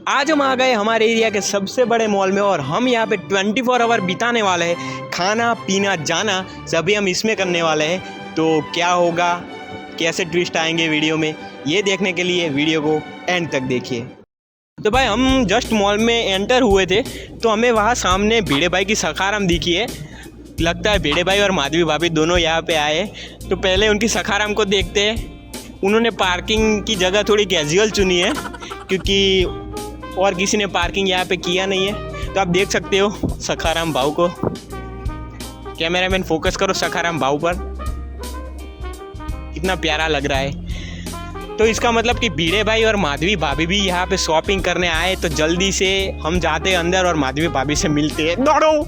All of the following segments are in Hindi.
आज हम आ गए हमारे एरिया के सबसे बड़े मॉल में और हम यहाँ पे 24 आवर बिताने वाले हैं। खाना पीना जाना सभी हम इसमें करने वाले हैं। तो क्या होगा, कैसे ट्विस्ट आएंगे वीडियो में, ये देखने के लिए वीडियो को एंड तक देखिए। तो भाई हम जस्ट मॉल में एंटर हुए थे तो हमें वहाँ सामने भिड़े भाई की सखाराम दिखी है। लगता है भिड़े भाई और माधवी भाभी दोनों यहाँ पे आए। तो पहले उनकी सखाराम को देखते हैं। उन्होंने पार्किंग की जगह थोड़ी कैजुअल चुनी है क्योंकि और किसी ने पार्किंग यहाँ पे किया नहीं है। तो आप देख सकते हो सखाराम भाऊ को। कैमरामैन फोकस करो सखाराम भाऊ पर, कितना प्यारा लग रहा है। तो इसका मतलब कि भिड़े भाई और माधवी भाभी भी यहाँ पे शॉपिंग करने आए। तो जल्दी से हम जाते हैं अंदर और माधवी भाभी से मिलते हैं। दौड़ो।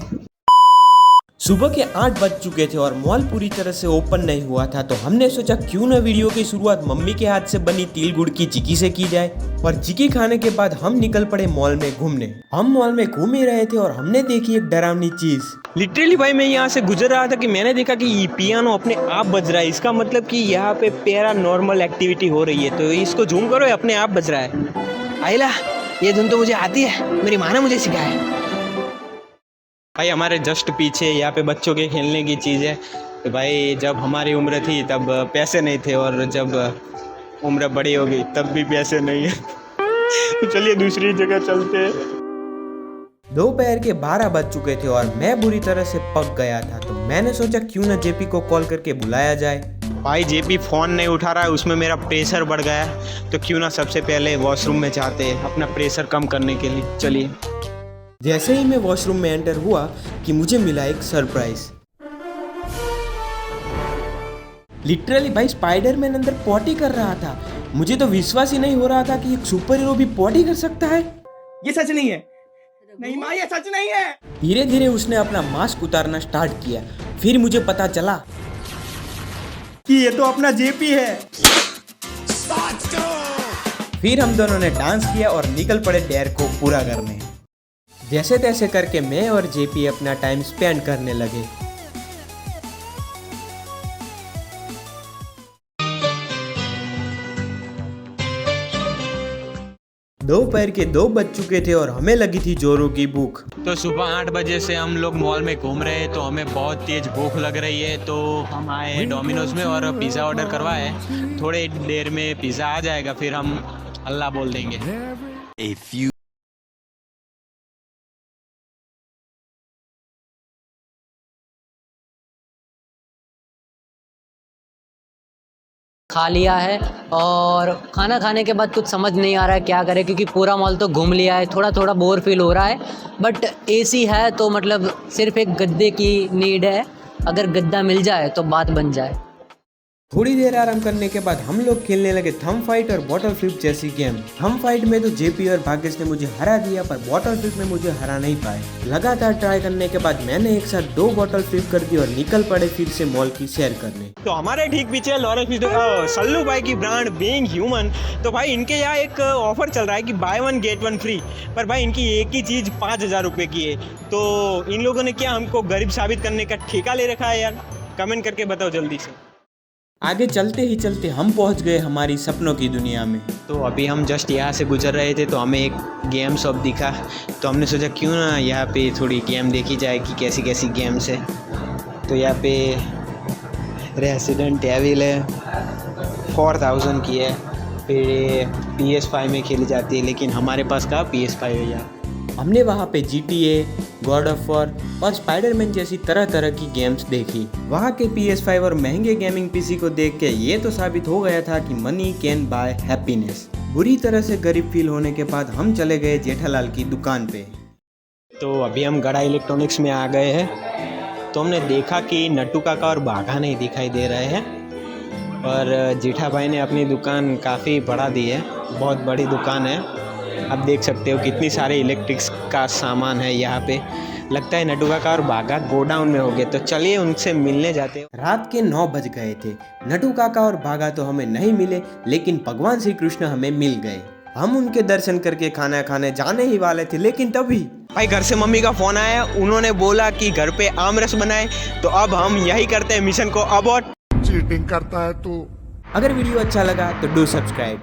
सुबह के 8 बज चुके थे और मॉल पूरी तरह से ओपन नहीं हुआ था। तो हमने सोचा क्यों ना वीडियो की शुरुआत मम्मी के हाथ से बनी तिल गुड़ की चिक्की से की जाए। और चिक्की खाने के बाद हम निकल पड़े मॉल में घूमने। हम मॉल में घूम ही रहे थे और हमने देखी एक डरावनी चीज। लिटरली भाई मैं यहाँ से गुजर रहा था कि मैंने देखा कि ये पियानो अपने आप बज रहा है। इसका मतलब कि यहाँ पे पैरानॉर्मल एक्टिविटी हो रही है। तो इसको जूम करो, ये अपने आप बज रहा है। आइला, ये धुन तो मुझे आती है, मेरी माँ ने मुझे सिखाया। भाई हमारे जस्ट पीछे यहाँ पे बच्चों के खेलने की चीज़ है। तो भाई जब हमारी उम्र थी तब पैसे नहीं थे और जब उम्र बड़ी हो गई तब भी पैसे नहीं है। तो चलिए दूसरी जगह चलते हैं। दोपहर के 12 बज चुके थे और मैं बुरी तरह से पक गया था। तो मैंने सोचा क्यों ना जेपी को कॉल करके बुलाया जाए। भाई जेपी फ़ोन नहीं उठा रहा है, उसमें मेरा प्रेशर बढ़ गया है। तो क्यों ना सबसे पहले वॉशरूम में जाते हैं अपना प्रेशर कम करने के लिए। चलिए। जैसे ही मैं वॉशरूम में एंटर हुआ कि मुझे मिला एक सरप्राइज। लिटरली भाई स्पाइडरमैन अंदर पॉटी कर रहा था। मुझे तो विश्वास ही नहीं हो रहा था कि एक सुपर हीरो भी पॉटी कर सकता है। ये सच नहीं है। नहीं माँ, ये सच नहीं है। धीरे धीरे उसने अपना मास्क उतारना स्टार्ट किया। फिर मुझे पता चला कि ये तो अपना जेपी है। फिर हम दोनों ने डांस किया और निकल पड़े डेयर को पूरा करने। जैसे तैसे करके मैं और जेपी अपना टाइम स्पेंड करने लगे। दोपहर के 2 बज चुके थे और हमें लगी थी जोरों की भूख। तो सुबह 8 बजे से हम लोग मॉल में घूम रहे हैं। तो हमें बहुत तेज भूख लग रही है। तो हम आए हैं डोमिनोज में और पिज़्ज़ा ऑर्डर करवाए। थोड़े देर में पिज़्ज़ा आ जाएगा, फिर हम अल्लाह बोल देंगे। खा लिया है और खाना खाने के बाद कुछ समझ नहीं आ रहा है क्या करें, क्योंकि पूरा मॉल तो घूम लिया है। थोड़ा थोड़ा बोर फील हो रहा है। बट एसी है तो मतलब सिर्फ एक गद्दे की नीड है। अगर गद्दा मिल जाए तो बात बन जाए। थोड़ी देर आराम करने के बाद हम लोग खेलने लगे थम फाइट और बॉटल फ्लिप जैसी गेम। थम फाइट में तो जेपी और भाग्यश ने मुझे हरा दिया, पर बॉटल फ्लिप में मुझे हरा नहीं पाए। लगातार ट्राई करने के बाद मैंने एक साथ 2 बॉटल फ्लिप कर दी और निकल पड़े फिर से मॉल की सैर करने। तो हमारे ठीक पीछे लॉरेंस सल्लू भाई की ब्रांड बीइंग ह्यूमन। तो भाई इनके यहाँ एक ऑफर चल रहा है कि बाय 1 गेट 1 फ्री। पर भाई इनकी एक ही चीज़ 5000 रुपये की है। तो इन लोगों ने क्या हमको गरीब साबित करने का ठेका ले रखा है यार? कमेंट करके बताओ जल्दी से। आगे चलते ही चलते हम पहुंच गए हमारी सपनों की दुनिया में। तो अभी हम जस्ट यहाँ से गुजर रहे थे तो हमें एक गेम शॉप दिखा। तो हमने सोचा क्यों ना यहाँ पे थोड़ी गेम देखी जाए कि कैसी कैसी गेम्स है। तो यहाँ पे रेसिडेंट एविल है, 4000 की है। फिर PS5 में खेली जाती है, लेकिन हमारे पास कहाँ PS5 है यार। हमने वहाँ पे GTA, गॉड ऑफ वॉर और स्पाइडरमैन जैसी तरह तरह की गेम्स देखी। वहाँ के PS5 और महंगे गेमिंग पीसी को देख के ये तो साबित हो गया था कि मनी कैन बाय हैप्पीनेस। बुरी तरह से गरीब फील होने के बाद हम चले गए जेठालाल की दुकान पे। तो अभी हम गड़ा इलेक्ट्रॉनिक्स में आ गए हैं। तो हमने देखा कि नट्टू काका और बाघा नहीं दिखाई दे रहे हैं। और जेठा भाई ने अपनी दुकान काफ़ी बढ़ा दी है, बहुत बड़ी दुकान है। आप देख सकते हो कितनी सारे इलेक्ट्रिक्स का सामान है यहाँ पे। लगता है नट्टू काका और बाघा गोडाउन में हो गए। तो चलिए उनसे मिलने जाते हैं। रात के 9 बज गए थे। नट्टू काका और बाघा तो हमें नहीं मिले, लेकिन भगवान श्री कृष्ण हमें मिल गए। हम उनके दर्शन करके खाना खाने जाने ही वाले थे, लेकिन तभी भाई घर से मम्मी का फ़ोन आया। उन्होंने बोला कि घर पे आमरस बनाए। तो अब हम यही करते हैं मिशन को अबॉर्ट। चीटिंग करता है तू। अगर वीडियो अच्छा लगा तो डू सब्सक्राइब।